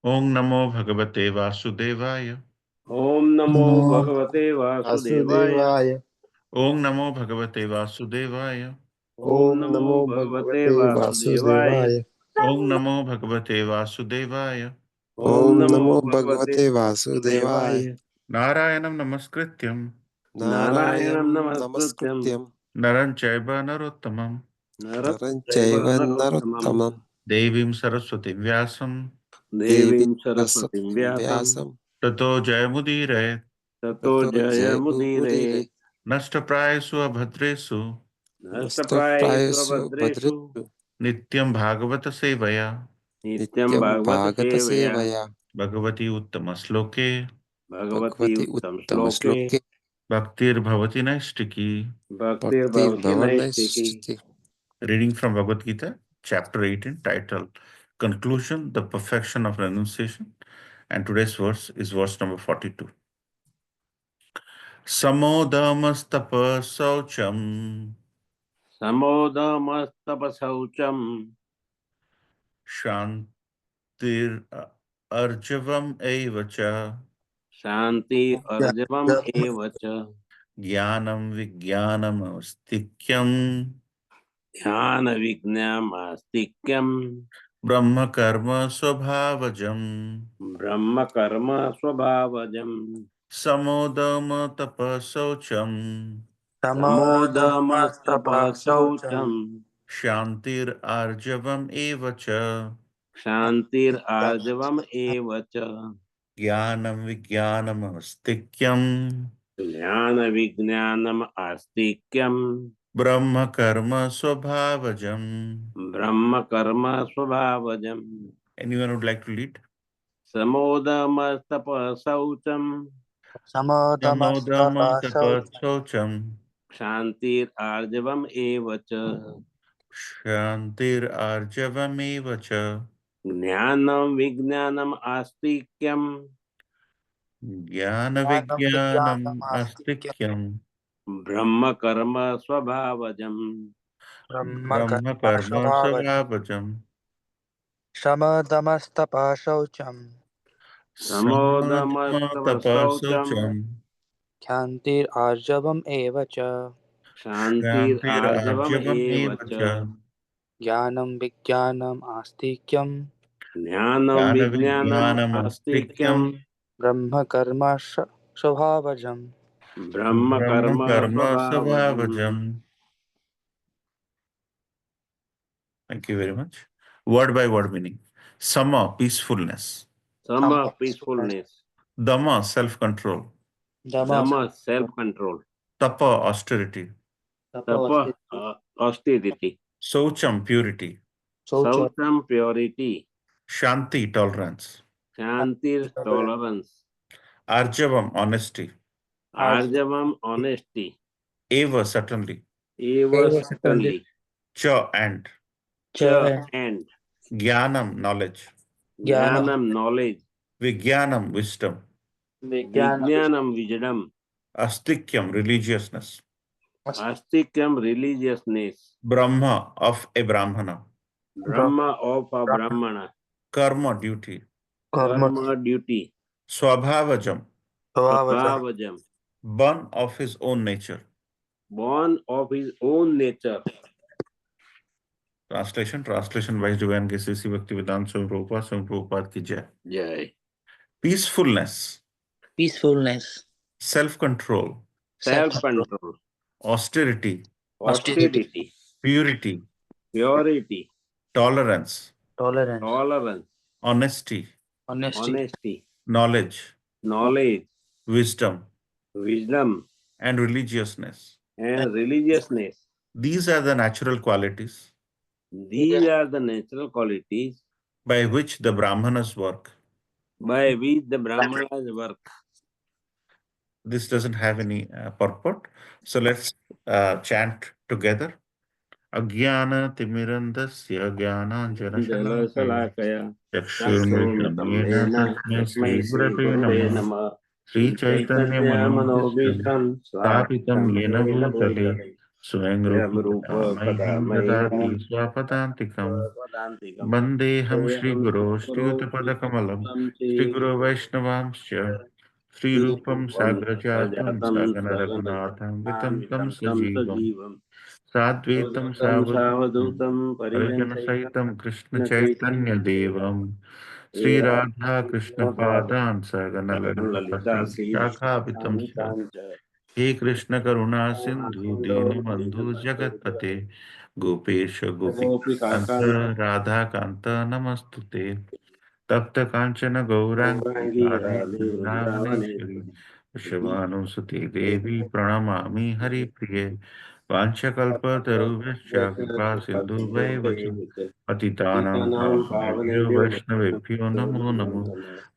ओम नमो भगवते वासुदेवाय। ओम नमो नमो भगवते वासुदेवाय। वासुदेवाय। ओम नमो भगवते वासुदेवाय। ओम ओम नमो नमो भगवते भगवते वासुदेवाय। वासुदेवाय। ओम नमो भगवते वासुदेवाय। ओम ओम नमो नमो भगवते भगवते वासुदेवाय। वासुदेवाय। नारायणं नमस्कृत्यं नारायणं नारायणं नमस्कृत्यं नमस्कृत्यं नरं चैव नरोत्तमं नरं नरश्चैव चैव नरोत्तमं नरोत्तमं देवीं सरस्वतीं व्यासं देवीं देवीं सरस्वतीं सरस्वतीं व्यासं व्यासं ततो जयमुदीरये। ततो ततो जयमुदीरये। जयमुदीरयेत्। नष्टप्रायेषु अभद्रेषु नष्टप्रायेषु नष्टप्रायेषु भद्रेषु भद्रेषु नित्यं भागवत सेवया नित्यं नित्यं भागवत सेवया भागवतसेवया भगवती उत्तमश्लोके भगवति भगवति उत्तम श्लोके उत्तमश्लोके भक्तिर्भवति नैष्टिकी। भक्तिर्भवति नैष्ठिकी। भक्तिर्भवनैष्ठिकी। Reading from Bhagavad Gita, chapter 18, titled Conclusion, the Perfection of Renunciation. And today's verse is verse number 42. Samodamastapa saucham समोदमस्तपशौचम् shantir arjavam evacha शान्ति अर्जवम् एव च jnanam vijnanam astikyam ध्यान विज्ञानास्तिक्यम् brahma karma swabhavajam ब्रह्म कर्म स्वभावजम् samodama tapasaucham समोदमस्तपशौचम् समोदमस्तपशौचम् Shantir Arjavam Evacha शान्तिर्आर्जवम् एव च Jnanam Vijnanam Astikyam ज्ञान विज्ञानम् आस्तिक्यम् Brahma Karma Swabhavajam. ब्रह्म कर्म स्वभावजम् Anyone would like to lead? समोदमस्तपशौचम् Samodama समोदमस्तपशौचम् Tapasaucham शान्तिर्आर्जवम् एव च Shantir Arjavam Evacha ज्ञानं विज्ञानम् आस्तिक्यम् Jnana ज्ञानं Vijnanam विज्ञानमास्तिक्यं Astikyam ब्रह्म कर्म स्वभावजम् Brahma Karma ब्रह्मकर्मस्वभावजम् Swabhavajam. शमदमस्तपशौचम् Samodama समोदमस्तपशौचम् Tapasaucham क्षान्तिर्आर्जवम् एव च Shantir शान्तिर्आर्जवम् Arjavam एव च Evacha ज्ञानं विज्ञानम् आस्तिक्यं ज्ञानं Jnana विज्ञानम् Vijnanam आस्तिक्यम् Astikyam ब्रह्मकर्मस्वभावजम् ब्रह्म Brahma कर्म Karma स्वभावजम् Svabhavajam. Thank you very much. Word by word meaning. Sama, peacefulness. सम पीसफुलनेस Dama, self-control. दम सेल्फ कंट्रोल Tapa, austerity. तप ऑस्टेरिटी Saucham, purity. शौचम प्योरिटी Shanti, tolerance. शांतिर टॉलरेंस Arjavam, honesty. आर्जवम honesty Eva, certainly. एव certainly Cha, and. च and Jnanam, knowledge. ज्ञानम knowledge Vijnanam, wisdom. विज्ञानम विजडम Astikyam, religiousness. आस्तिक्यम religiousness Brahma, of a Brahmana. ब्रह्म ऑफ अ ब्राह्मण Karma, duty. कर्म ड्यूटी Swabhavajam, स्वभावजम born of his own nature. born of his own nature. Translation by Divine Gesesi Bhaktivedanta Swami Prabhupada ki jai. जय Peacefulness, self-control, self control austerity, austerity purity, purity tolerance, tolerance honesty, honesty knowledge, knowledge wisdom, wisdom and religiousness. and religiousness. These are the natural qualities These are the natural qualities by which the Brahmanas work. by which the Brahmanas work. This doesn't have any purport. So let's chant together. Agyana timirandasya jnananjana shalakaya Jalasalakaya chakshurmilitam yena tasmai Tasmai Shri Shri Gurave Gurave Namah Namah Shri Shri Chaitanya Chaitanya Manobishtam Manobishtam Stapitam Swapitam Yena Yena Bhutale Bhutale Swayam Yam Rupa Rupa Padamaiham Padamahi Dadati Swapadantikam Padantikam Vandeham Shri Soham Shri Guru Shri Guru Shri Utpatakamalam Guru Shri Shri Guru Vaishnavamscha Sri Shri Rupam Rupam Sagrajatam Sagrajatam Sagana Raghunatham Vitantam Saganatam Sajivam Sajivam Sadvaitam Sadutam Savadutam Savadutam Parijana Parijanchaitam Saitam Krishna Chaitanya Chaitanya Devam Sri Devam Radha Krishna Pada Padan Sagana Lalita Lalita Sri Sri Shakhavitam Sha Visakhanitancha हे कृष्ण करुणा सिंधु Sindhu दीनबंधु जगतपते गोपेश Gopika गोपीकांत Kanta Radha कांत नमस्तुते तप्त कांचन Gaurangi Gaurangi Radhe Radhe Vrindavaneshwari Vrindavaneshwari शिवानुसुते देवी प्रणमामि हरिप्रिये वाञ्छकल्पतरुभ्यश्च कृपा सिन्धुभैव च पतितानां Titanam पावनेभ्यो Pavanebhyo वैष्णवेभ्यो नमो नमो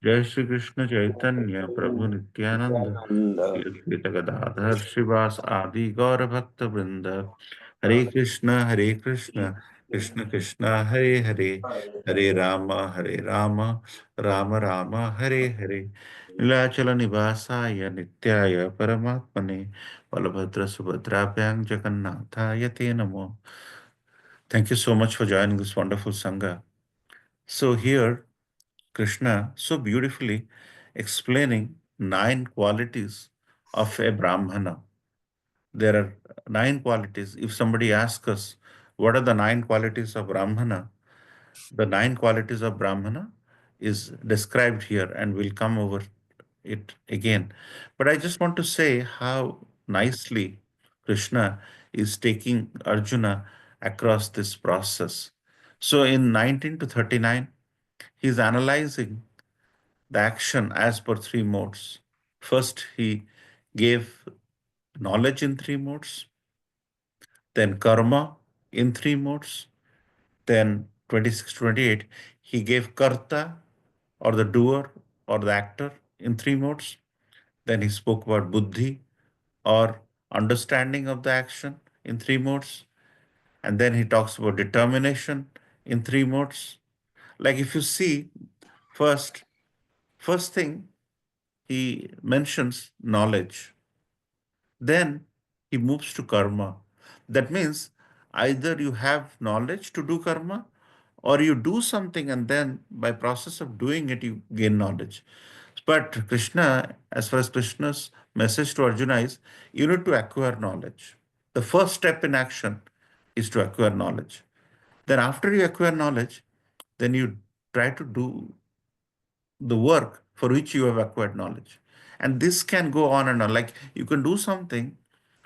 जय श्री कृष्ण चैतन्य प्रभु नित्यानंद Nityananda गदाधर श्रीवास आदि गौर भक्त वृंद हरे कृष्ण कृष्ण कृष्ण हरे हरे हरे राम राम राम हरे हरे नीलाचल निवासाय नित्याय परमात्मने बलभद्र सुभद्राभ्यां जगन्नाथाय ते नमो. Thank you so much for joining this wonderful Sangha. So here Krishna so beautifully explaining 9 qualities of a Brahmana. There are 9 qualities. If somebody asks us, what are the 9 qualities of Brahmana? The 9 qualities of Brahmana is described here, and we'll come over it again. But I just want to say how nicely Krishna is taking Arjuna across this process. So in 19 to 39, he's analyzing the action as per 3 modes. First, he gave knowledge in 3 modes, then karma in 3 modes, then 26 28, he gave karta or the doer or the actor in 3 modes. Then he spoke about buddhi or understanding of the action in 3 modes. And then he talks about determination in 3 modes. Like if you see, first, first thing he mentions knowledge. Then he moves to karma. That means either you have knowledge to do karma or you do something and then by process of doing it you gain knowledge. But Krishna, as far as Krishna's message to Arjuna is, you need to acquire knowledge. The first step in action is to acquire knowledge. Then after you acquire knowledge, then you try to do the work for which you have acquired knowledge. And this can go on and on. Like you can do something,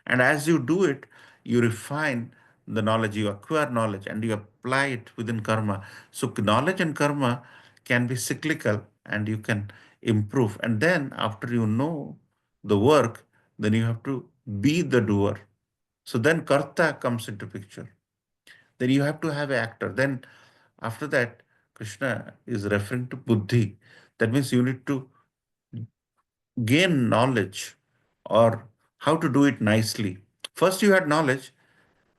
and as you do it, you refine the knowledge, you acquire knowledge, and you apply it within karma. So, knowledge and karma can be cyclical, and you can improve. And then, after you know the work, then you have to be the doer. So, then karta comes into picture. Then you have to have an actor. Then, after that, Krishna is referring to buddhi. That means you need to gain knowledge or how to do it nicely. First, you had knowledge,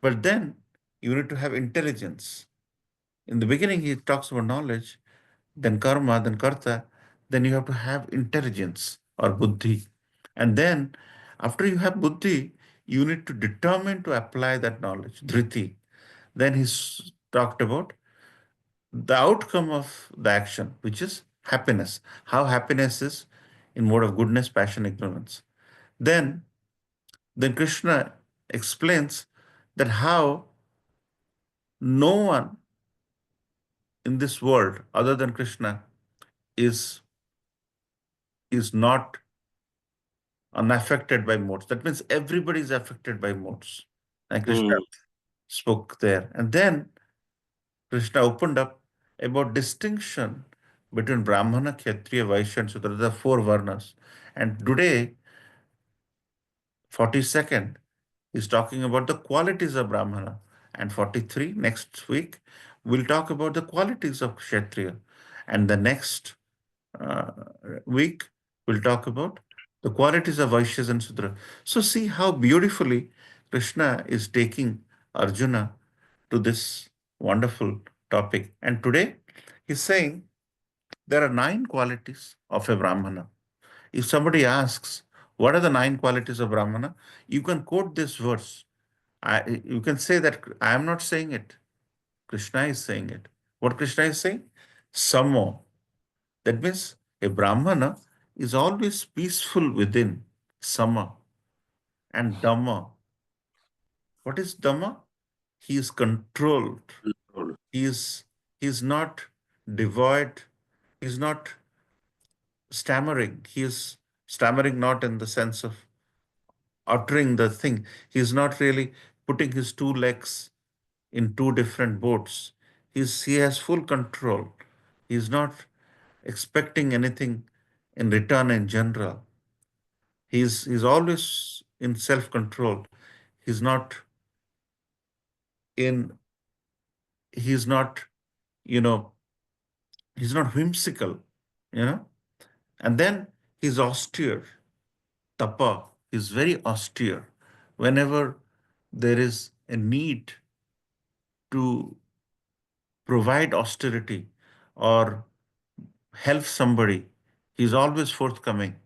but then you need to have intelligence. In the beginning, he talks about knowledge, then karma, then karta, then you have to have intelligence or buddhi. And then, after you have buddhi, you need to determine to apply that knowledge, dhriti. Then he's talked about the outcome of the action, which is happiness. How happiness is in mode of goodness, passion, ignorance. Then, then Krishna explains that how no one in this world other than Krishna is not unaffected by modes. That means everybody is affected by modes. And Krishna spoke there. And then Krishna opened up about distinction between Brahmana, Kshatriya, Vaishya, and Shudra, the 4 varnas. And today, 42nd, is talking about the qualities of Brahmana. And 43, next week, we'll talk about the qualities of Kshatriya. And the next uh, week, we'll talk about the qualities of Vaishyas and Sudra. So, see how beautifully Krishna is taking Arjuna to this wonderful topic. And today, he's saying there are 9 qualities of a Brahmana. If somebody asks, what are the 9 qualities of Brahmana? You can quote this verse. You can say that I am not saying it. Krishna is saying it. What Krishna is saying? Samo. That means a Brahmana is always peaceful within. Sama. And Dhamma. What is Dhamma? He is controlled. He is he is not devoid. He is not stammering. He is stammering not in the sense of uttering the thing. He is not really putting his two legs in two different boats. He has full control. He is not expecting anything in return in general. He's always in self-control. He's not in he's not, you know, he's not whimsical, you know. And then he's austere. Tapa is very austere. Whenever there is a need to provide austerity or help somebody, he's always forthcoming.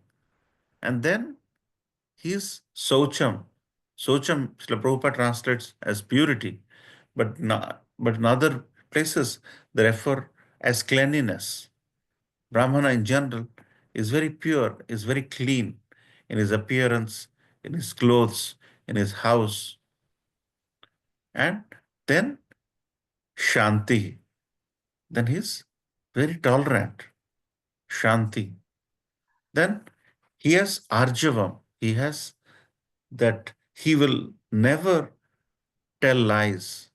And then he's Socham. Socham, Srila Prabhupada translates as purity, but in other places they refer as cleanliness. Brahmana in general is very pure, is very clean in his appearance, in his clothes, in his house. And then Shanti. Then he's very tolerant. Shanti. Then he has Arjavam. He has that he will never tell lies.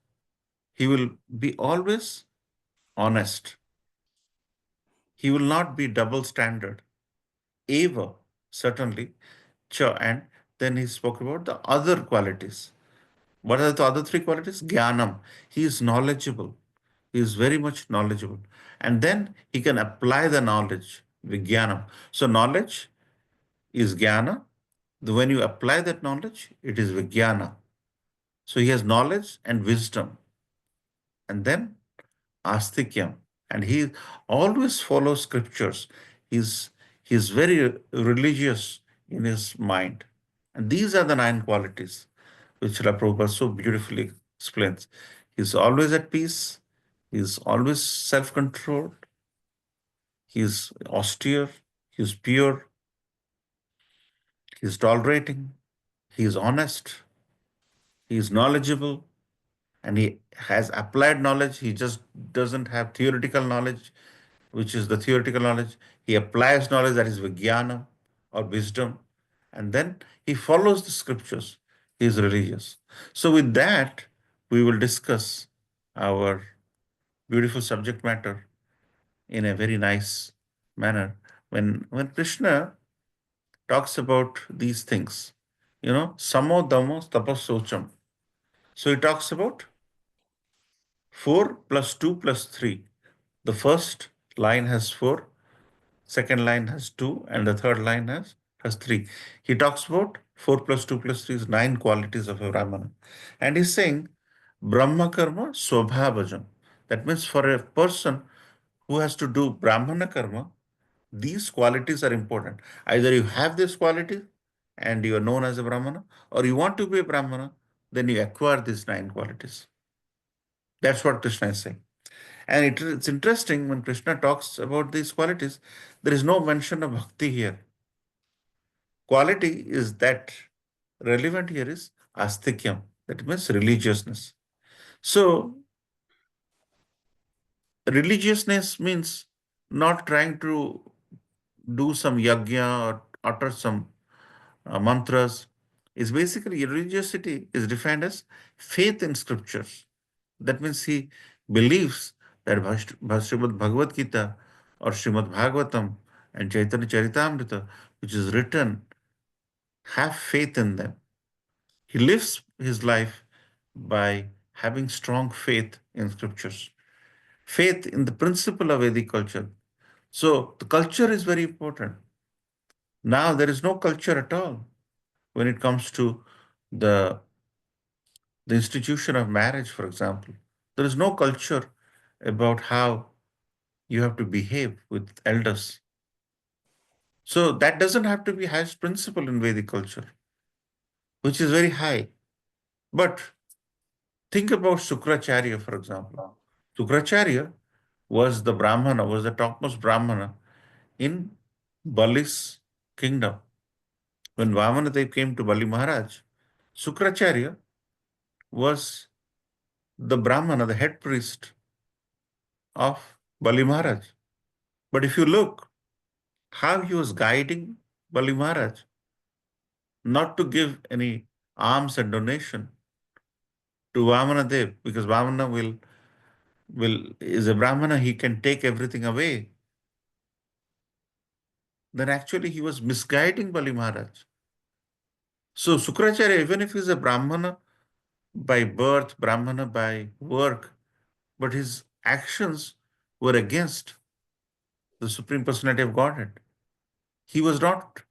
He will be always honest. He will not be double standard. Eva, certainly. Cha, and then he spoke about the other qualities. What are the other three qualities? Jnanam. He is knowledgeable. He is very much knowledgeable. And then he can apply the knowledge, Vijnanam. So knowledge is jnana. When you apply that knowledge, it is Vijnana. So he has knowledge and wisdom. And then Astikyam. And he always follows scriptures. He's, he's very religious in his mind. And these are the nine qualities which Srila Prabhupada so beautifully explains. He's always at peace. He's always self-controlled. He's austere. He's pure. He's tolerating. He's honest. He's knowledgeable. And he has applied knowledge. He just doesn't have theoretical knowledge, which is the theoretical knowledge. He applies knowledge, that is Vijnana or wisdom. And then he follows the scriptures. He is religious. So with that, we will discuss our beautiful subject matter in a very nice manner. When Krishna talks about these things, samo damo tapasocham. So he talks about 4 plus 2 plus 3. The first line has 4, second line has 2, and the third line has 3. He talks about 4 plus 2 plus 3 is 9 qualities of a Brahmana. And he's saying Brahma karma swabhavajam. That means for a person who has to do Brahmana karma, these qualities are important. Either you have this quality and you are known as a Brahmana, or you want to be a Brahmana, then you acquire these 9 qualities. That's what Krishna is saying. And it's interesting when Krishna talks about these qualities, there is no mention of bhakti here. Quality is that relevant here is astikyam, that means religiousness. So, religiousness means not trying to do some yajna or utter some mantras. Is basically religiosity is defined as faith in scriptures. That means he believes that Srimad Bhagavad Gita or Srimad Bhagavatam and Chaitanya Charitamrita, which is written, have faith in them. He lives his life by having strong faith in scriptures, faith in the principle of Vedic culture. So the culture is very important. Now there is no culture at all when it comes to the, the institution of marriage, for example. There is no culture about how you have to behave with elders. So that doesn't have to be highest principle in Vedic culture, which is very high. But Think about Sukracharya, for example. Sukracharya was the Brahmana, was the topmost Brahmana in Bali's kingdom. When Vamanadev came to Bali Maharaj, Sukracharya was the Brahmana, the head priest of Bali Maharaj. But if you look how he was guiding Bali Maharaj not to give any alms and donation to Vamanadev, because Vamana will is a Brahmana, he can take everything away. Then actually he was misguiding Bali Maharaj. So Sukracharya, even if he's a Brahmana by birth, Brahmana by work, but his actions were against the Supreme Personality of Godhead. He was not,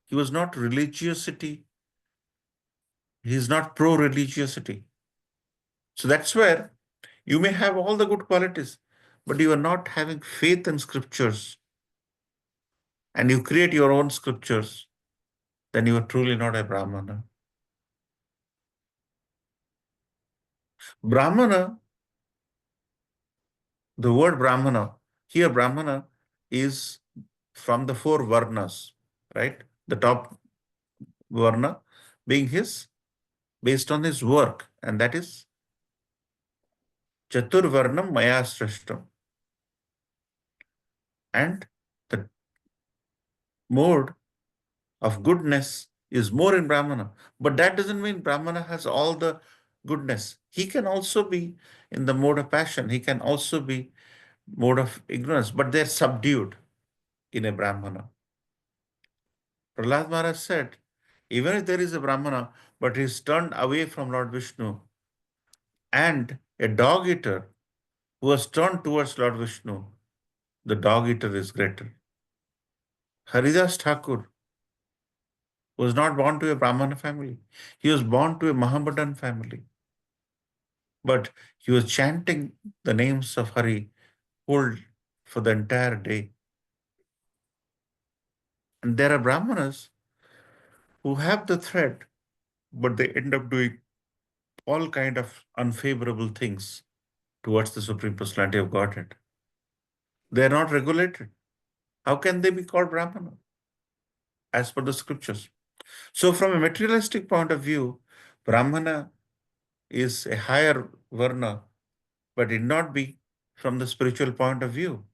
he was not religiosity. He is not pro-religiosity. So that's where you may have all the good qualities, but you are not having faith in scriptures and you create your own scriptures, then you are truly not a Brahmana. Brahmana, the word Brahmana, here Brahmana is from the four Varnas, right? The top Varna being his, based on his work, and that is Chatur Varnam Maya Srashtam. And the mode of goodness is more in Brahmana. But that doesn't mean Brahmana has all the goodness. He can also be in the mode of passion. He can also be mode of ignorance, but they're subdued in a Brahmana. Prahlad Maharaj said, even if there is a Brahmana, but he is turned away from Lord Vishnu, and a dog eater who was turned towards Lord Vishnu, the dog eater is greater. Haridas Thakur was not born to a Brahmana family. He was born to a Mohammedan family. But he was chanting the names of Hari whole for the entire day. And there are Brahmanas who have the thread, but they end up doing all kind of unfavorable things towards the Supreme Personality of Godhead. They are not regulated. How can they be called Brahmana as per the scriptures? So from a materialistic point of view, Brahmana is a higher Varna, but it not be from the spiritual point of view.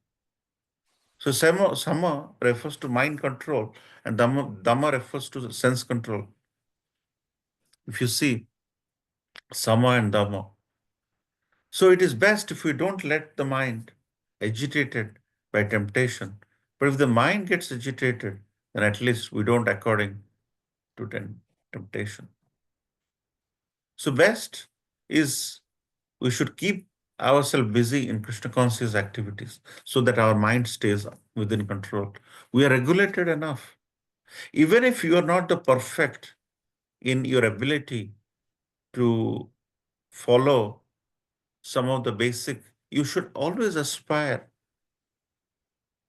So Sama refers to mind control and Dhamma refers to sense control. If you see Sama and Dhamma. So it is best if we don't let the mind agitated by temptation. But if the mind gets agitated, then at least we don't according to temptation. So best is we should keep ourselves busy in Krishna conscious activities so that our mind stays within control. We are regulated enough. Even if you are not the perfect in your ability to follow some of the basic, you should always aspire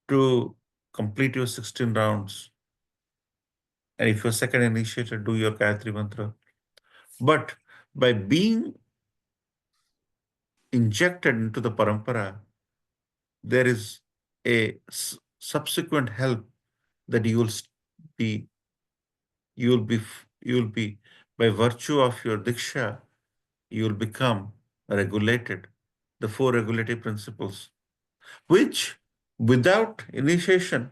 to complete your 16 rounds. And if you're second initiator, do your Gayatri Mantra. But by being injected into the parampara, there is a subsequent help that be, you'll be, you'll be, by virtue of your diksha, you'll become regulated, the four regulative principles, which without initiation,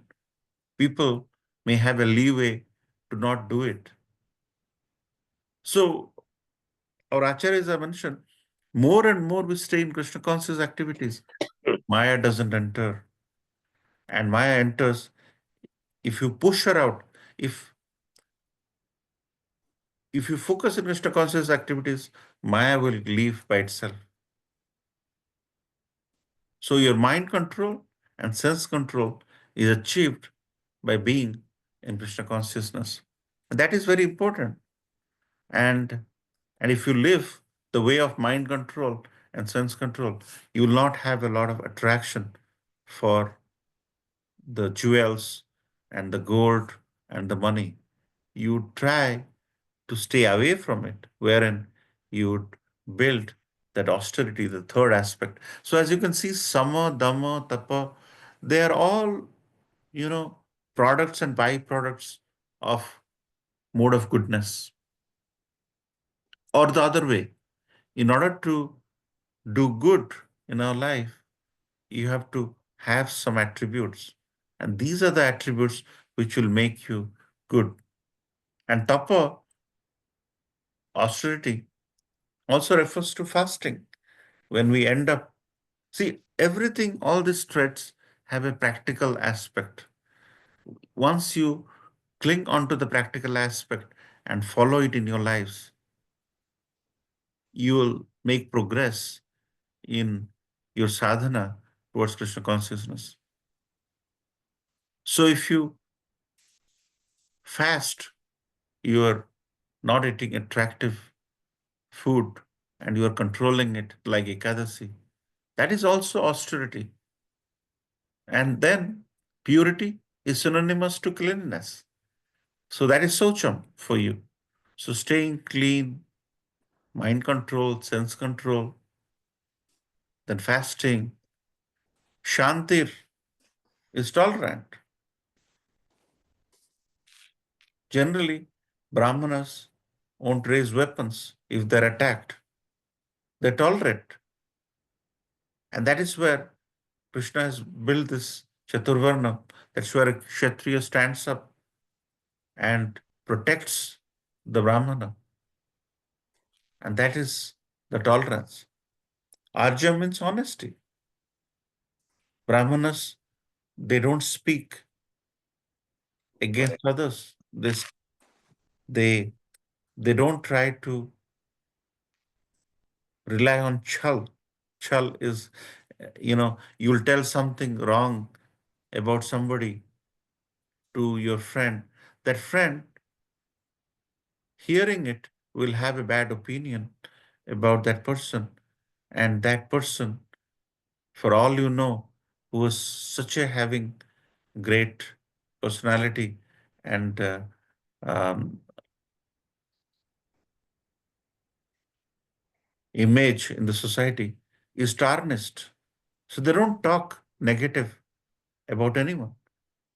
people may have a leeway to not do it. So our acharyas have mentioned, more and more we stay in Krishna conscious activities, Maya doesn't enter. And Maya enters if you push her out. If you focus on Krishna conscious activities, Maya will leave by itself. So your mind control and sense control is achieved by being in Krishna consciousness. And that is very important. And if you live the way of mind control and sense control, you will not have a lot of attraction for the jewels and the gold and the money. You try to stay away from it, wherein you would build that austerity, the third aspect. So as you can see, sama, dhamma, tapa, they are all, you know, products and byproducts of mode of goodness. Or the other way, in order to do good in our life, you have to have some attributes. And these are the attributes which will make you good. And tapa, austerity, also refers to fasting. When we end up, see, everything, all these threads have a practical aspect. Once you cling onto the practical aspect and follow it in your lives, you will make progress in your sadhana towards Krishna consciousness. So if you fast, you are not eating attractive food and you are controlling it like Ekadasi. That is also austerity. And then purity is synonymous to cleanliness. So that is Socham for you. So staying clean, mind control, sense control, then fasting. Shantir is tolerant. Generally, Brahmanas won't raise weapons if they're attacked. They tolerate. And that is where Krishna has built this Chaturvarna. That's where a Kshatriya stands up and protects the Brahmana. And that is the tolerance. Arjya means honesty. Brahmanas, they don't speak against others. They they don't try to rely on chal. Chal is, you'll tell something wrong about somebody to your friend. That friend, hearing it, will have a bad opinion about that person. And that person, for all you know, who was such a having great personality and um, image in the society, is tarnished. So they don't talk negative about anyone.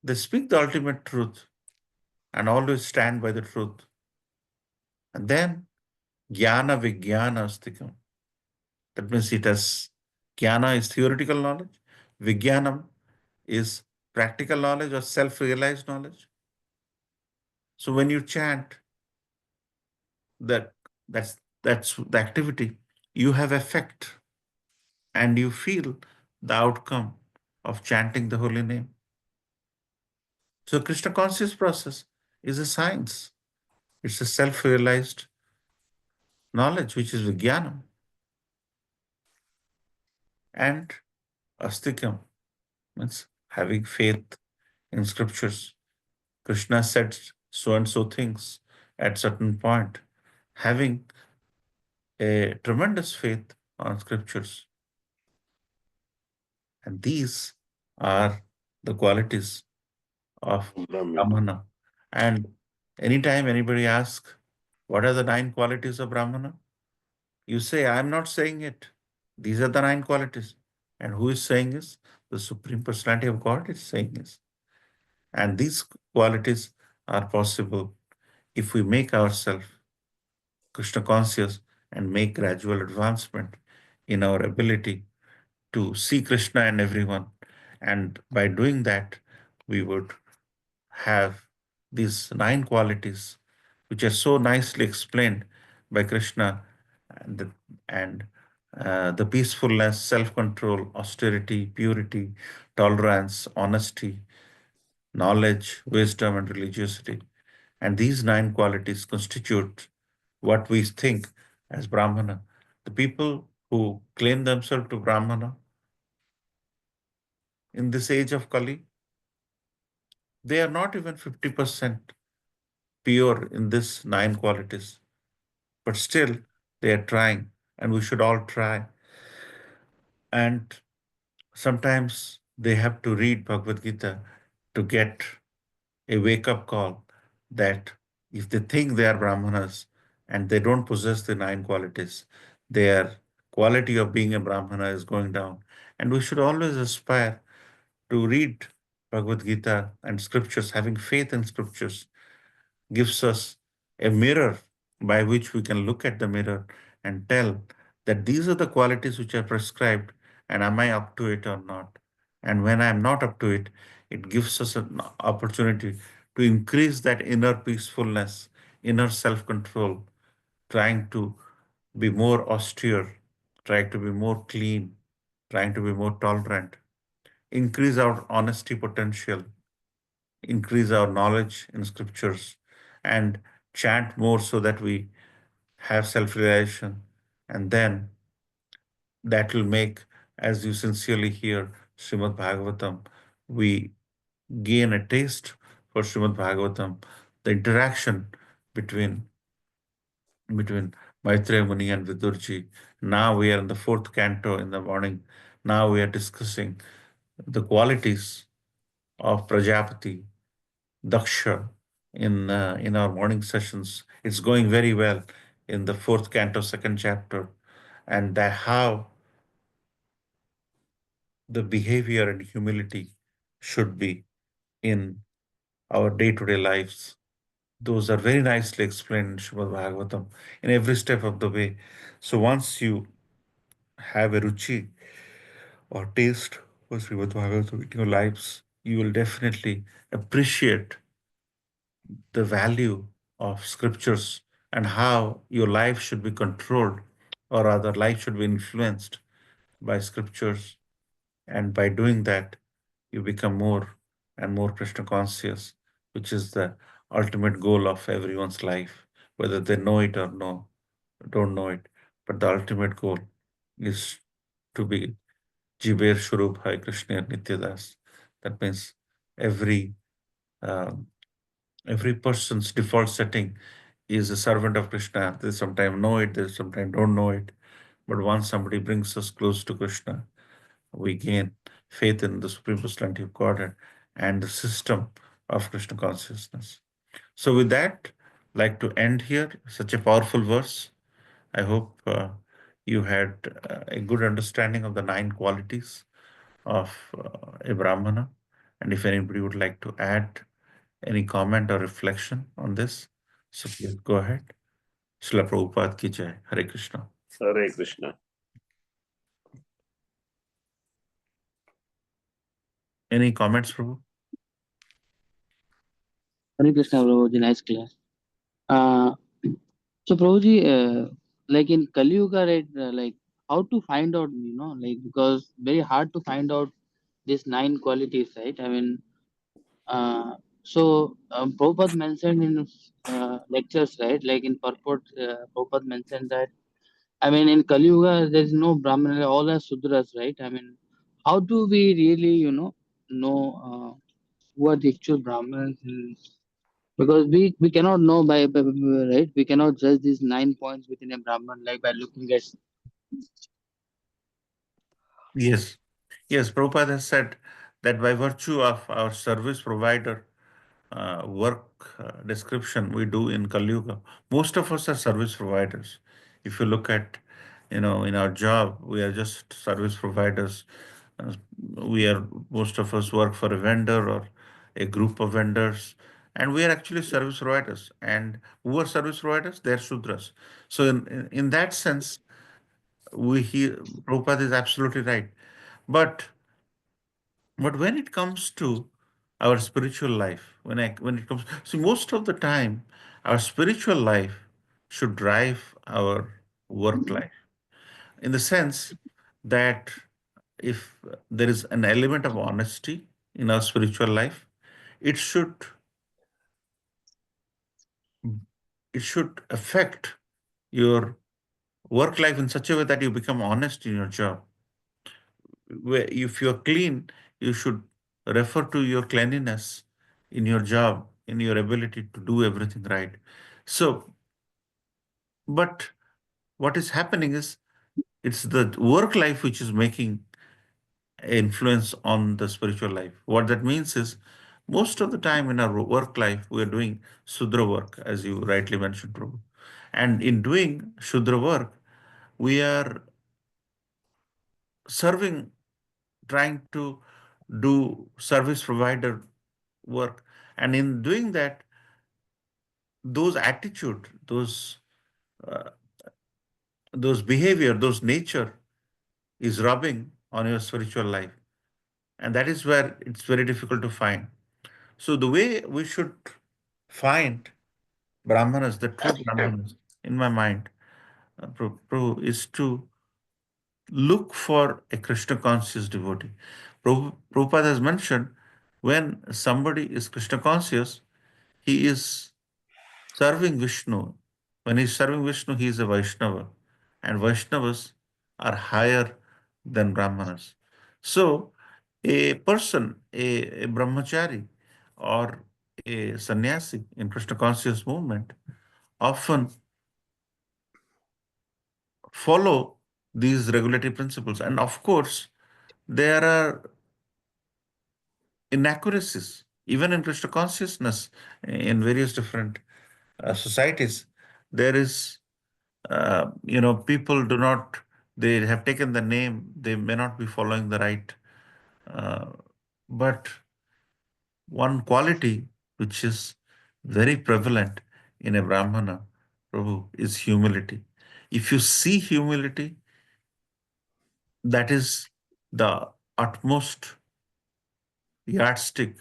They speak the ultimate truth and always stand by the truth. And then jnana vijnana astikam. That means it has jnana is theoretical knowledge, vijnanam is practical knowledge or self-realized knowledge. So when you chant, that that's the activity, you have effect and you feel the outcome of chanting the holy name. So Krishna conscious process is a science. It's a self-realized knowledge, which is vijnanam. And astikam means having faith in scriptures. Krishna said so and so things at certain point, having a tremendous faith on scriptures. And these are the qualities of Brahmana. Brahmana. And anytime anybody asks, what are the 9 qualities of Brahmana? You say, I'm not saying it. These are the 9 qualities. And who is saying this? The Supreme Personality of God is saying this. And these qualities are possible if we make ourselves Krishna conscious and make gradual advancement in our ability to see Krishna in everyone. And by doing that, we would have these 9 qualities, which are so nicely explained by Krishna, and the peacefulness, self-control, austerity, purity, tolerance, honesty, knowledge, wisdom, and religiosity. And these 9 qualities constitute what we think as Brahmana. The people who claim themselves to Brahmana in this age of Kali, they are not even 50% pure in these 9 qualities, but still they are trying, and we should all try. And sometimes they have to read Bhagavad Gita to get a wake up call that if they think they are Brahmanas and they don't possess the 9 qualities, they are quality of being a Brahmana is going down. And we should always aspire to read Bhagavad Gita and scriptures. Having faith in scriptures gives us a mirror by which we can look at the mirror and tell that these are the qualities which are prescribed, and am I up to it or not? And when I am not up to it, it gives us an opportunity to increase that inner peacefulness, inner self control, trying to be more austere, trying to be more clean, trying to be more tolerant, increase our honesty potential, increase our knowledge in scriptures, and chant more so that we have self realization. And then that will make, as you sincerely hear Srimad Bhagavatam, we gain a taste for Srimad Bhagavatam, the interaction between between Maitreya Muni and Vidurji. Now we are in the fourth canto in the morning. Now we are discussing the qualities of Prajapati, Daksha in our morning sessions. It's going very well in the fourth canto, second chapter, and that how the behavior and humility should be in our day-to-day lives. Those are very nicely explained in Srimad Bhagavatam in every step of the way. So once you have a ruchi or taste for Srimad Bhagavatam in your lives, you will definitely appreciate the value of scriptures and how your life should be controlled, or rather, life should be influenced by scriptures. And by doing that, you become more and more Krishna conscious, which is the ultimate goal of everyone's life, whether they know it or no, don't know it. But the ultimate goal is to be Jiber Shurup Hai Krishna Nityadas. That means every um, every person's default setting is a servant of Krishna. They sometimes know it, they sometimes don't know it. But once somebody brings us close to Krishna, we gain faith in the Supreme Personality of Godhead and the system of Krishna consciousness. So, with that, I'd like to end here. Such a powerful verse. I hope you had a good understanding of the nine qualities of a Brahmana. And if anybody would like to add any comment or reflection on this, so please go ahead. Srila Prabhupada ki jai. Hare Krishna. Hare Krishna. Any comments, Prabhu? Hare Krishna, Prabhuji, nice class. So, Prabhuji, like in Kali Yuga, right, like how to find out, like because very hard to find out these nine qualities, right? I mean, Prabhupada mentioned in lectures, right, like in purport, Prabhupada mentioned that, I mean, in Kali Yuga, there is no Brahmana, all are Sudras, right? I mean, how do we really, know who are the actual Brahmins? Because we cannot know right, we cannot judge these 9 points within a Brahman like by looking at. Yes. Yes, Prabhupada has said that by virtue of our service provider work description we do in Kali Yuga, most of us are service providers. If you look at, in our job, we are just service providers. Uh, we are, most of us work for a vendor or a group of vendors, and we are actually service providers. And who are service providers? They are Shudras. So, in that sense, we hear Prabhupada is absolutely right. But when it comes to our spiritual life, when it comes, see, most of the time, our spiritual life should drive our work life, in the sense that if there is an element of honesty in our spiritual life, it should it should affect your work life in such a way that you become honest in your job. Where if you're clean, you should refer to your cleanliness in your job, in your ability to do everything right. So, but what is happening is it's the work life which is making influence on the spiritual life. What that means is most of the time in our work life, we are doing Sudra work, as you rightly mentioned, Prabhu. And in doing Shudra work, we are serving, trying to do service provider work. And in doing that, those attitude, uh, those behavior, those nature is rubbing on your spiritual life. And that is where it's very difficult to find. So the way we should find Brahmanas, the true Brahmanas, in my mind, is to look for a Krishna conscious devotee. Prabhupada has mentioned when somebody is Krishna conscious, he is serving Vishnu. When he is serving Vishnu, he is a Vaishnava. And Vaishnavas are higher than Brahmanas. So, a person, a brahmachari, or a sannyasi in Krishna conscious movement often follow these regulatory principles. And of course, there are inaccuracies, even in Krishna consciousness, in various different societies. There is, people do not, they have taken the name, they may not be following the right. Uh, but one quality which is very prevalent in a Brahmana, Prabhu, is humility. If you see humility, that is the utmost yardstick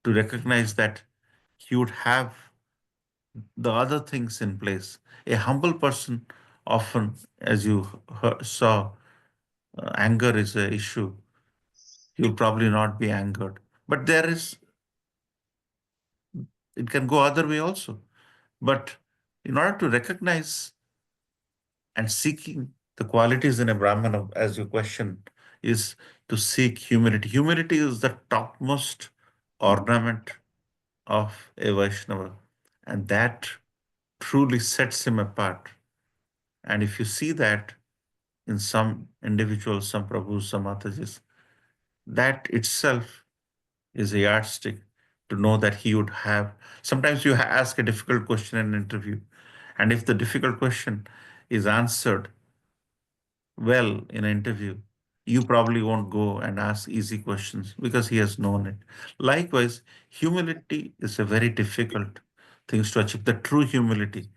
to recognize that he would have the other things in place. A humble person often, as you saw, anger is an issue. You'll probably not be angered. But it can go other way also. But in order to recognize and seeking the qualities in a Brahmana, as your question, is to seek humility. Humility is the topmost ornament of a Vaishnava, and that truly sets him apart. And if you see that in some individuals, some Prabhus, some Matajis, that itself is a yardstick to know that he would have. Sometimes you ask a difficult question in an interview, and if the difficult question is answered well in an interview, you probably won't go and ask easy questions because he has known it. Likewise, humility is a very difficult thing to achieve, the true humility.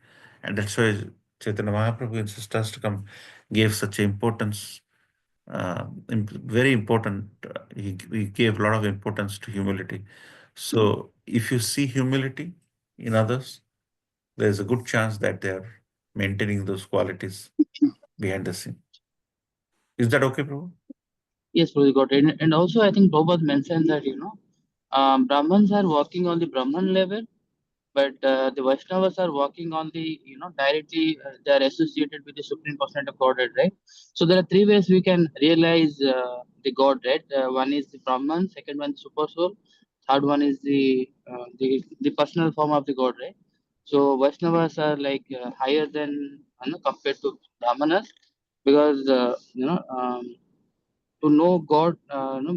And that's why Chaitanya Mahaprabhu insists us to come, gave such importance, very important. He gave a lot of importance to humility. So if you see humility in others, there's a good chance that they're maintaining those qualities behind the scene. Is that okay, Prabhu? Yes, Prabhu got it. And also, I think Prabhupada mentioned that, Brahmins are working on the Brahman level, but the Vaishnavas are working on the, directly they are associated with the Supreme Personality of Godhead, right? So there are three ways we can realize the God, right? One is the Brahman, second one Super Soul, third one is the personal form of the God, right? So Vaishnavas are like higher than compared to Brahmanas because to know God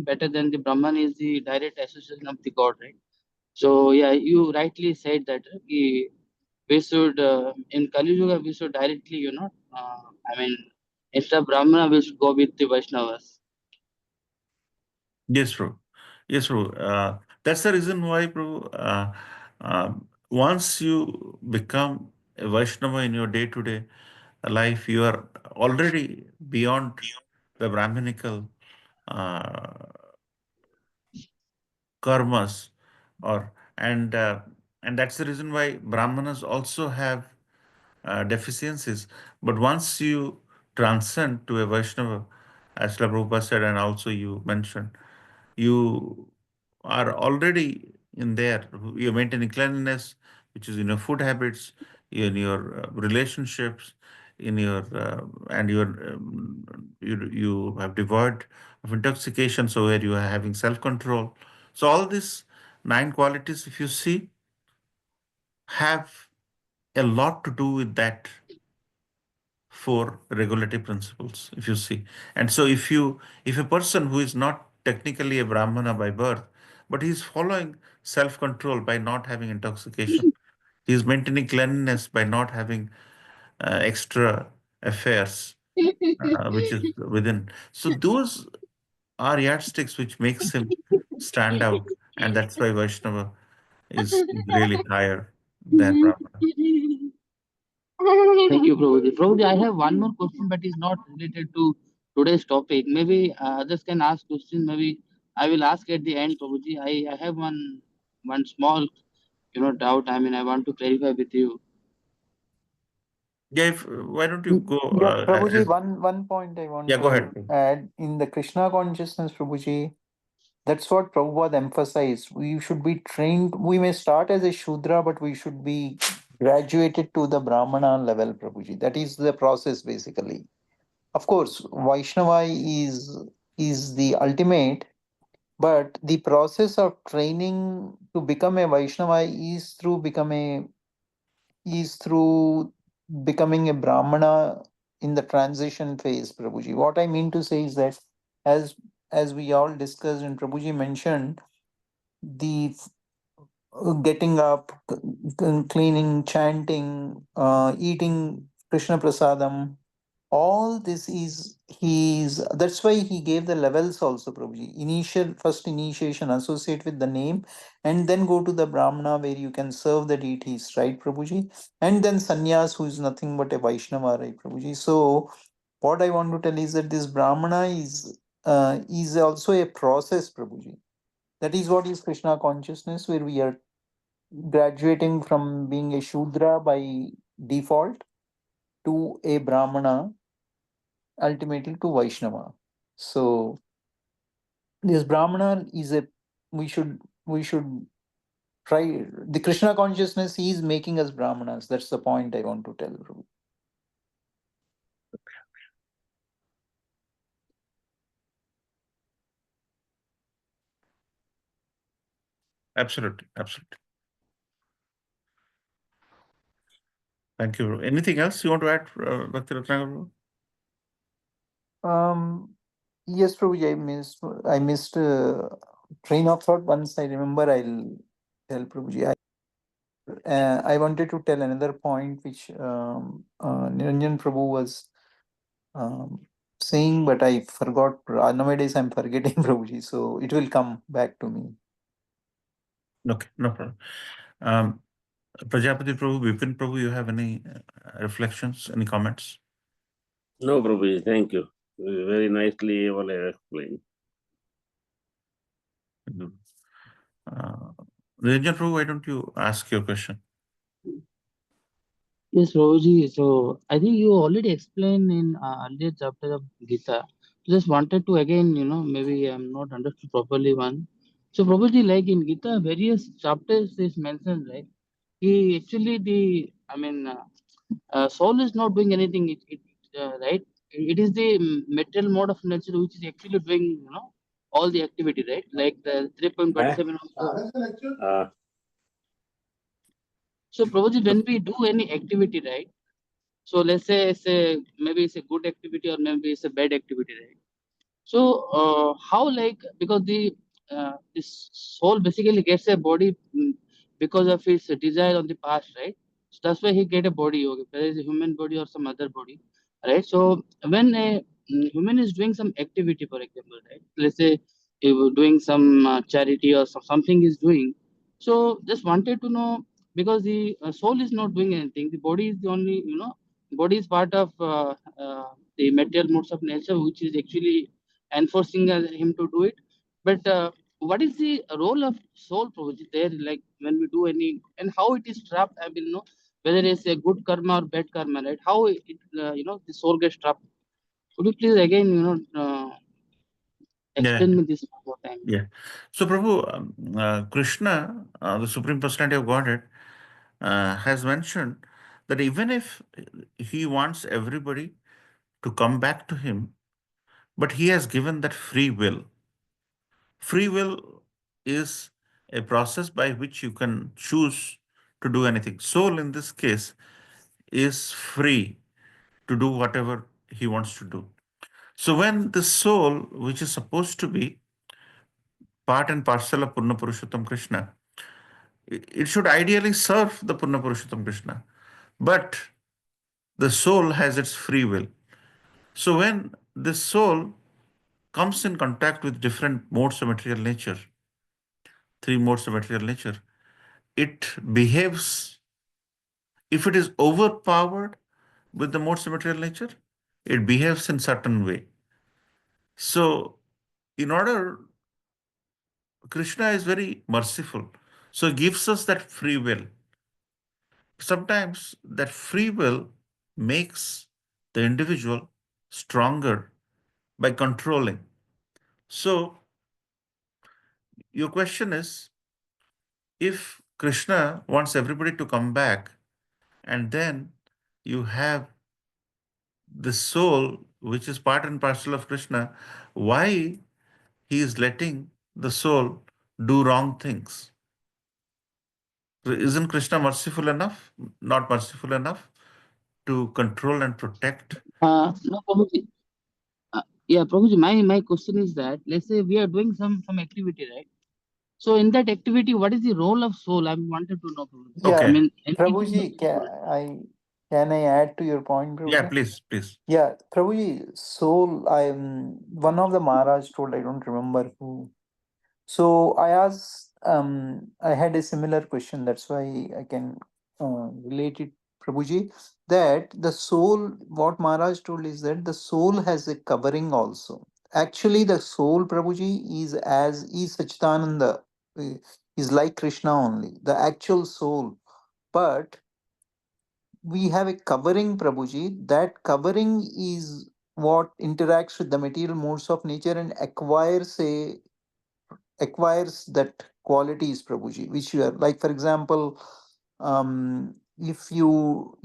better than the Brahman is the direct association of the God, right? So yeah, you rightly said that we should in Kali Yuga we should directly I mean instead of Brahmana we should go with the Vaishnavas. Yes, Prabhu. Yes, Prabhu. That's the reason why, Prabhu, once you become a Vaishnava in your day-to-day life, you are already beyond the Brahminical uh, karmas, or and that's the reason why Brahmanas also have deficiencies. But once you transcend to a Vaishnava, as Srila Prabhupada said, and also you mentioned, you are already in there. You're maintaining cleanliness, which is in your food habits, in your relationships, in your and your you have devoid of intoxication, so where you are having self-control. So all these nine qualities, if you see, have a lot to do with that four regulatory principles, if you see. And so if a person who is not technically a Brahmana by birth, but he's following self-control by not having intoxication, he's maintaining cleanliness by not having extra affairs, which is within. So those are yardsticks which makes him stand out, and that's why Vaishnava is really higher than Brahmana. Thank you, Prabhuji. Prabhuji, I have one more question, but it's not related to today's topic. Maybe others can ask questions. Maybe I will ask at the end, Prabhuji. I have one small, doubt. I mean, I want to clarify with you. Yeah, why don't you go? Yeah, Prabhuji, one point I want Yeah, go to ahead. add in the Krishna consciousness, Prabhuji. That's what Prabhupada emphasized. We should be trained. We may start as a Shudra, but we should be graduated to the Brahmana level, Prabhuji. That is the process, basically. Of course, Vaishnava is the ultimate, but the process of training to become a Vaishnava is through becoming a Brahmana in the transition phase, Prabhuji. What I mean to say is that as as we all discussed and Prabhuji mentioned, the getting up, cleaning, chanting, eating Krishna Prasadam, all this is he's that's why he gave the levels also, Prabhuji. First initiation associate with the name, and then go to the Brahmana where you can serve the deities, right, Prabhuji? And then sannyas, who is nothing but a Vaishnava, right, Prabhuji? So what I want to tell is that this Brahmana is also a process, Prabhuji. That is what is Krishna consciousness, where we are graduating from being a Shudra by default to a Brahmana, ultimately to Vaishnava. So this Brahmana is a we should try the Krishna consciousness is making us Brahmanas. That's the point I want to tell. Prabhu. Absolutely, absolutely. Thank you. Anything else you want to add, Bhakti Ratnakar? Yes, Prabhuji, I missed train of thought. Once I remember, I'll tell Prabhuji. I wanted to tell another point which Niranjan Prabhu was um, saying, but I forgot. Nowadays, I'm forgetting Prabhuji, so it will come back to me. Okay, no problem. Prajapati Prabhu, Vipin Prabhu, you have any reflections, any comments? No, Prabhuji, thank you. Very nicely you all have explained. Niranjan Prabhu, why don't you ask your question? Yes, Prabhuji. So I think you already explained in earlier chapter of Gita. Just wanted to again, maybe I'm not understood properly one. So Prabhuji, like in Gita, various chapters is mentioned, right? He actually soul is not doing anything. Right? It is the material mode of nature which is actually doing, all the activity, right? Like the 3.27 also. So Prabhuji, when we do any activity, right? So let's say maybe it's a good activity or maybe it's a bad activity, right? So how, like, because this soul basically gets a body because of his desire on the past, right? So that's why he get a body, okay, whether it's a human body or some other body, right? So when a human is doing some activity, for example, right? Let's say he was doing some charity or something is doing. So just wanted to know, because the soul is not doing anything, the body is the only, body is part of the material modes of nature, which is actually enforcing him to do it. But what is the role of soul, Prabhuji, there? Like when we do any, and how it is trapped? I will know whether it's a good karma or bad karma, right? How the soul gets trapped. Could you please again, Yeah, explain me this one more time? yeah. So, Prabhu, Krishna, the Supreme Personality of Godhead, has mentioned that even if he wants everybody to come back to him, but he has given that free will. Free will is a process by which you can choose to do anything. Soul, in this case, is free to do whatever he wants to do. So, when the soul, which is supposed to be part and parcel of Purna Purushottam Krishna, it should ideally serve the Purna Purushottam Krishna. But the soul has its free will. So when this soul comes in contact with different modes of material nature, three modes of material nature, it behaves, if it is overpowered with the modes of material nature, it behaves in certain way. So in order, Krishna is very merciful. So he gives us that free will. Sometimes that free will makes the individual stronger by controlling. So your question is, if Krishna wants everybody to come back, and then you have the soul, which is part and parcel of Krishna, why he is letting the soul do wrong things? Isn't Krishna merciful enough? Not merciful enough to control and protect? No, Prabhuji. Yeah, Prabhuji, my question is that, let's say we are doing some activity, right? So in that activity, what is the role of soul? I wanted to know, Prabhuji. Yeah, I Okay. mean, anything to do Prabhuji, with soul. can I add to your point, Yeah, Prabhuji? please, please. Yeah, Prabhuji, soul, one of the Maharaj told, I don't remember who. So I asked, I had a similar question, that's why I can relate it, Prabhuji, that the soul, what Maharaj told is that the soul has a covering also. Actually, the soul, Prabhuji, is Sachidananda, uh, is like Krishna only, the actual soul. But we have a covering, Prabhuji. That covering is what interacts with the material modes of nature and acquires that qualities, Prabhuji, which you are like, for example, if you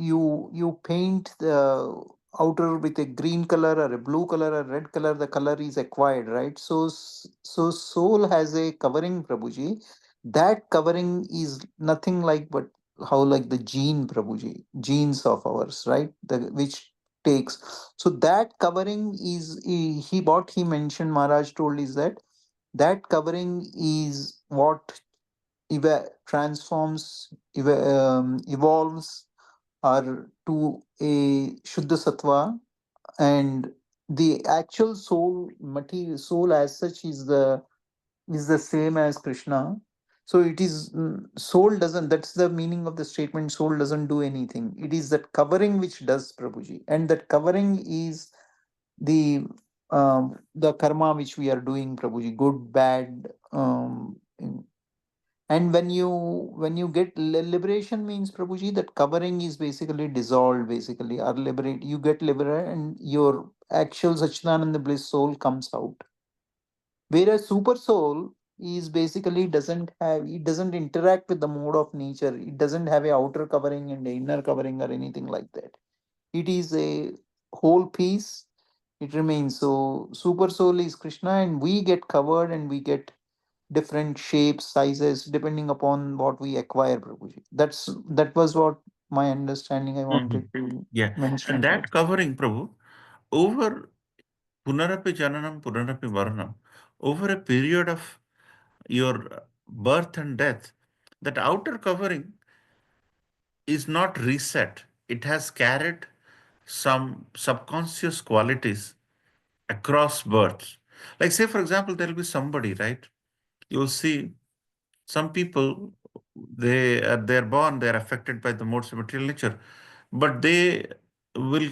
paint the outer with a green color or a blue color or red color, the color is acquired, right? So soul has a covering, Prabhuji. That covering is nothing like but how like the Prabhuji, genes of ours, right? The which takes, so that covering is he what he mentioned, Maharaj told is that that covering is what evolves or to a Shuddha Sattva, and the actual soul material soul as such is the same as Krishna. So it is soul doesn't, that's the meaning of the statement, soul doesn't do anything. It is that covering which does, Prabhuji, and that covering is the the karma which we are doing, Prabhuji, good, bad. And when you get liberation means, Prabhuji, that covering is basically dissolved, basically, or liberate. You get liberated, and your actual Satchidananda bliss soul comes out. Whereas super soul is basically doesn't interact with the mode of nature. It doesn't have a outer covering and a inner covering or anything like that. It is a whole piece. It remains. So super soul is Krishna, and we get covered and we get different shapes, sizes, depending upon what we acquire, Prabhuji. That was what my understanding I Mhm. wanted to Yeah. And mention here. that covering, Prabhu, over Punarapi Jananam, Punarapi Varanam, over a period of your birth and death, that outer covering is not reset. It has carried some subconscious qualities across births. Like, say, for example, there will be somebody, right? You'll see some people, they're born, they're affected by the modes of material nature, but they will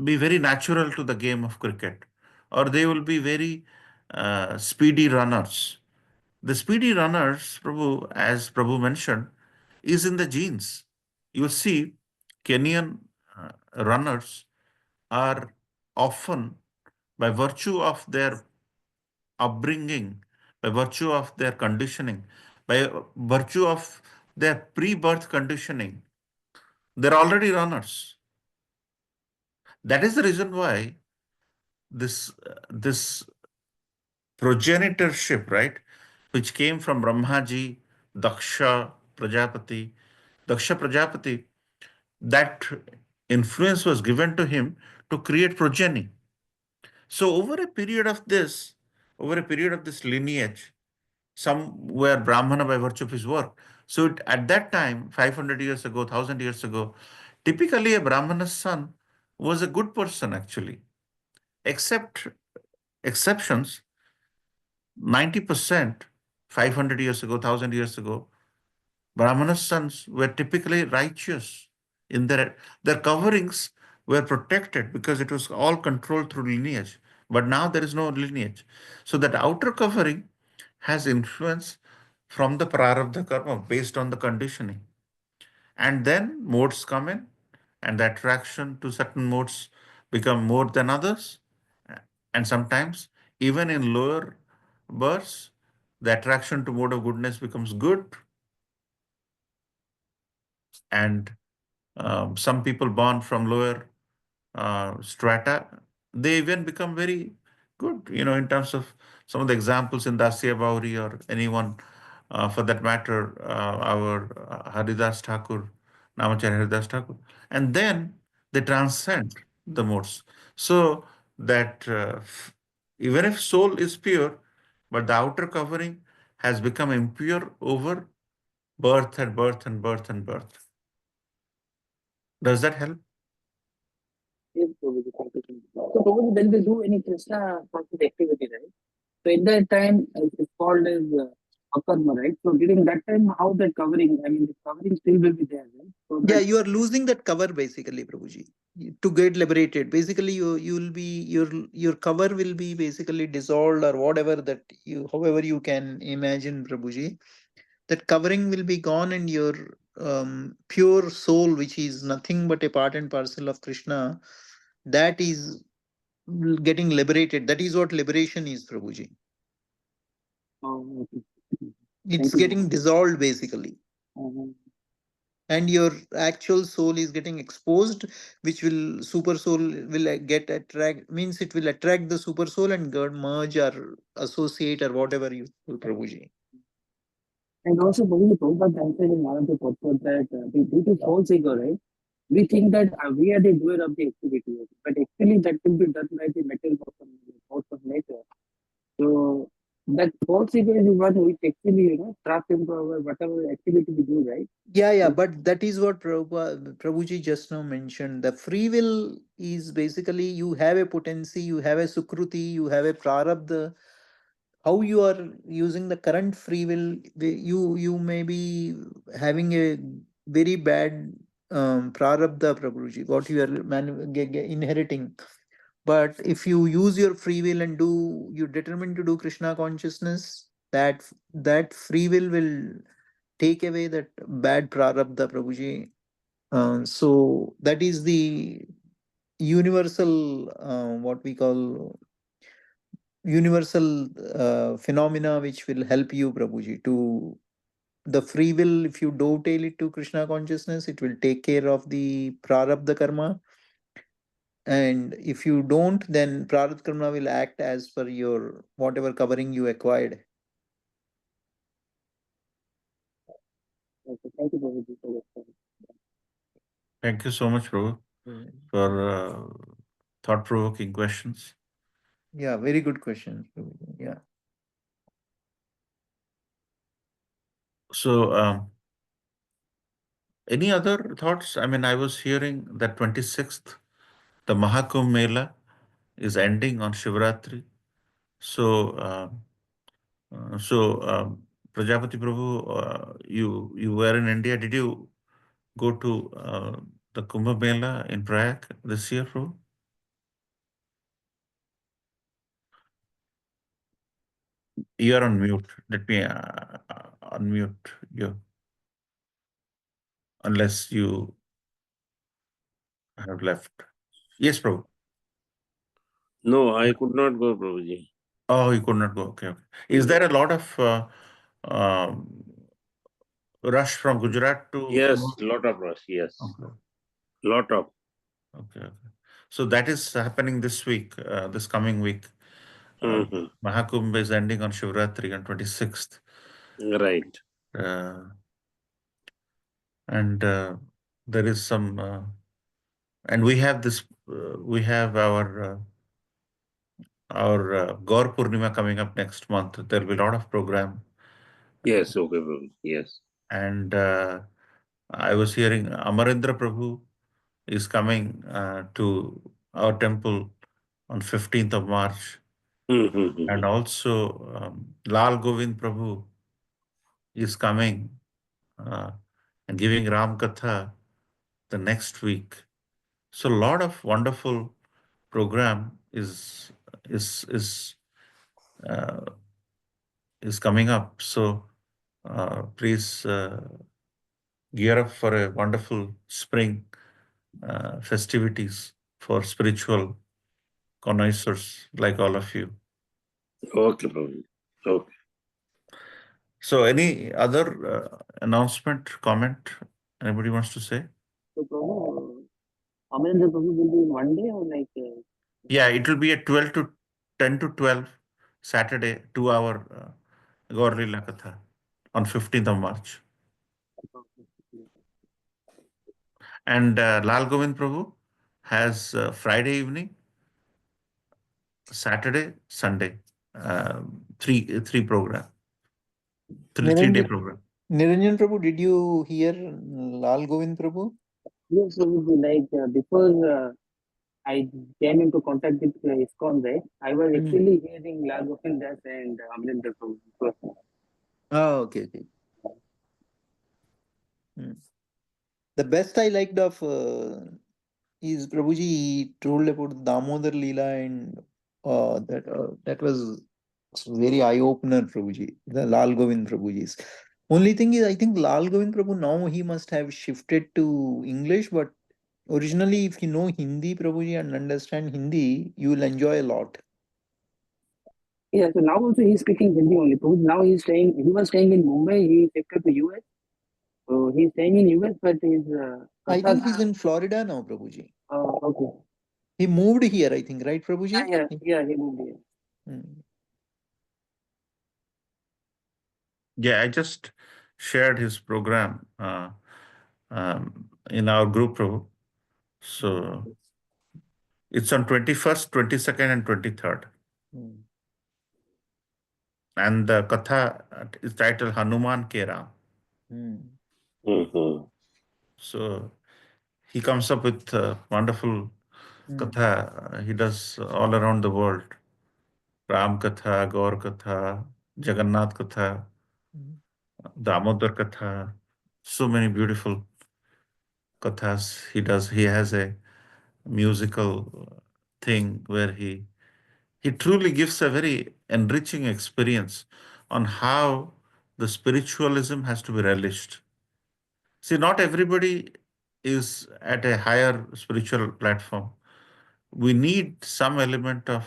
be very natural to the game of cricket, or they will be very speedy runners. The speedy runners, Prabhu, as Prabhu mentioned, is in the genes. You see, Kenyan runners are often, by virtue of their upbringing, by virtue of their conditioning, by virtue of their pre-birth conditioning, they're already runners. That is the reason why this progenitorship, right, which came from Brahmaji, Daksha Prajapati, Daksha Prajapati, that influence was given to him to create progeny. So over a period of this lineage, some were Brahmana by virtue of his work. So at that time, 500 years ago, 1000 years ago, typically a Brahmana's son was a good person actually. except exceptions, 90%, 500 years ago, 1000 years ago, Brahmana's sons were typically righteous in their coverings were protected because it was all controlled through lineage. But now there is no lineage. So that outer covering has influence from the prarabdha karma based on the conditioning. And then modes come in, and the attraction to certain modes become more than others. And sometimes, even in lower births, the attraction to mode of goodness becomes good, and some people born from lower strata, they even become very good, in terms of some of the examples in Dasya Bauri or anyone, for that matter, our Haridas Thakur, Namacharya Haridas Thakur. And then they transcend the modes. So that even if soul is pure, but the outer covering has become impure over birth and birth and birth and birth. Does that help? Yes, Prabhuji, thank you. So, Prabhuji, when we do any Krishna conscious activity, right? So, in that time, it's called as akarma, right? So, during that time, how that covering, I mean, the covering still will be there, right? So Yeah, that, you are losing that cover basically, Prabhuji. To get liberated, basically you'll be your cover will be basically dissolved or whatever that you however you can imagine, Prabhuji. That covering will be gone and your pure soul, which is nothing but a part and parcel of Krishna, that is getting liberated. That is what liberation is, Prabhuji. okay. It's Thank you. getting dissolved basically. And your actual soul is getting exposed, which will super soul will get attract, means it will attract the super soul and get merge or associate or whatever you Prabhuji. And also, Prabhuji, Prabhupada mentioned in one of the podcasts that due to false ego, right? We think that we are the doer of the activity, but actually that will be done by the material force of nature. So that false ego is the one which actually, traps into our whatever activity we do, right? Yeah, but that is what Prabhuji just now mentioned. The free will is basically you have a potency, you have a sukruti, you have a prarabdha. How you are using the current free will, you may be having a very bad prarabdha, Prabhuji, what you are inheriting. But if you use your free will and you determine to do Krishna consciousness, that free will take away that bad prarabdha, Prabhuji. So that is the universal, what we call universal phenomena which will help you, Prabhuji, to the free will. If you dovetail it to Krishna consciousness, it will take care of the prarabdha karma. And if you don't, then prarabdha karma will act as per your whatever covering you acquired. Okay, thank you, Prabhuji, for that. Thank you so much, Prabhu, for thought-provoking questions. Yeah, very good question. Yeah. So, any other thoughts? I mean, I was hearing that 26th, the Mahakumbh Mela is ending on Shivratri. So, Prajapati Prabhu, you were in India. Did you go to the Kumbh Mela in Prayag this year, Prabhu? You are on mute. Let me unmute you, unless you have left. Yes, Prabhu. No, I could not go, Prabhuji. Oh, you could not go. Okay. Is there a lot of um, rush from Gujarat to Yes, Kumbh? lot of rush. Yes, Okay. lot of. Okay. So that is happening this week, this coming week. Mhm. Mahakumbh is ending on Shivratri on 26th. Right. Uh, and there is some, and we have this, we have our Gaur Purnima coming up next month. There will be a lot of program. Yes, okay, Prabhuji. Yes. And I was hearing Amarendra Prabhu is coming to our temple on 15th of March. Mm-hmm. And also Lal Govind Prabhu is coming and giving Ram Katha the next week. So a lot of wonderful program is uh, coming up. So please gear up for a wonderful spring festivities for spiritual connoisseurs like all of you. Okay, Prabhuji. Okay. So any other announcement, comment anybody wants to say? So, Prabhu, how many days Prabhu will be in one day or like? Yeah, it will be at 10 to 12 Saturday, 2 hour Gaur Leela Katha on 15th of March. And Lal Govind Prabhu has Friday evening, Saturday, Sunday, three program, 3 day program. Niranjan Prabhu, did you hear Lal Govind Prabhu? Yes, Prabhuji, like before I came into contact with ISKCON, right? I was actually hearing Lal Govind Das and Amrendra Prabhu. Oh, okay. The best I liked of is Prabhuji he told about Damodar Leela and that was very eye opener, Prabhuji. The Lal Govind Prabhuji's. Only thing is, I think Lal Govind Prabhu now he must have shifted to English, but originally, if you know Hindi, Prabhuji, and understand Hindi, you will enjoy a lot. Yeah, so now also he's speaking Hindi only. Now he was staying in Mumbai, he shifted to US. So he's staying in US, but his I think he's in Florida now, Prabhuji. okay. He moved here, I think, right, Prabhuji? Yeah, he moved here. Yeah, I just shared his program in our group, Prabhu. So it's on 21st, 22nd, and 23rd. And the Katha is titled Hanuman Ke Ram. Mm-hmm. So he comes up with wonderful Katha. He does all around the world. Ram Katha, Gaur Katha, Jagannath Katha, Damodar Katha. So many beautiful Kathas he does. He has a musical thing where he truly gives a very enriching experience on how the spiritualism has to be relished. See, not everybody is at a higher spiritual platform. We need some element of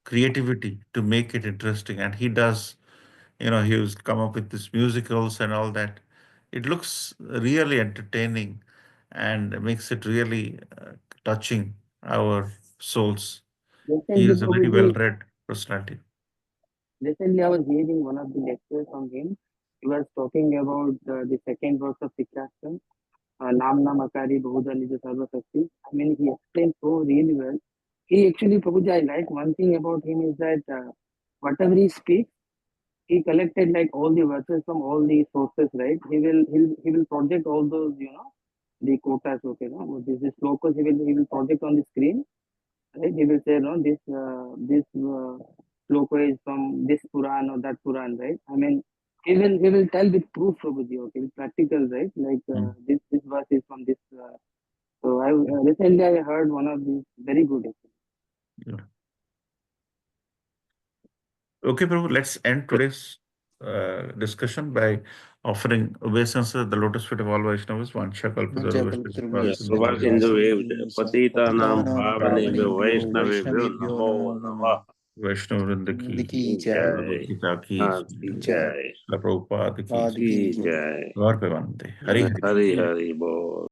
creativity to make it interesting, and he does. He's come up with these musicals and all that. It looks really entertaining and makes it really touching our souls. He Recently, is a very Prabhuji, well-read personality. recently I was hearing one of the lectures from him. He was talking about the second verse of Sikshastra, Nam Nam Akari Bahuda Nija Sarva Shakti. I mean, he explained so really well. He actually, Prabhuji, I like one thing about him is that whatever he speaks, he collected like all the verses from all the sources, right? He will project all those, the quotas, okay, no? This slokas he will project on the screen, right? He will say, no, this sloka is from this Puran or that Puran, right? I mean, he will tell with proof, Prabhuji, okay, with practical, right? Like this verse is from this. So I recently I heard one of these very good. Yeah. Okay, Prabhu, let's end today's discussion by offering obeisance at the lotus feet of all Vaishnavas. Vansha Yeah, kalpataruvasya Prabhasindu Patitanam Pavanebhyo Vaishnavebhyo Namo Namaha. Vaishnav Vrinda ki Jai. Gita ki Jai. Prabhupada ki Jai. Gaur Pevante. Hari Hari. Hari Hari Bol.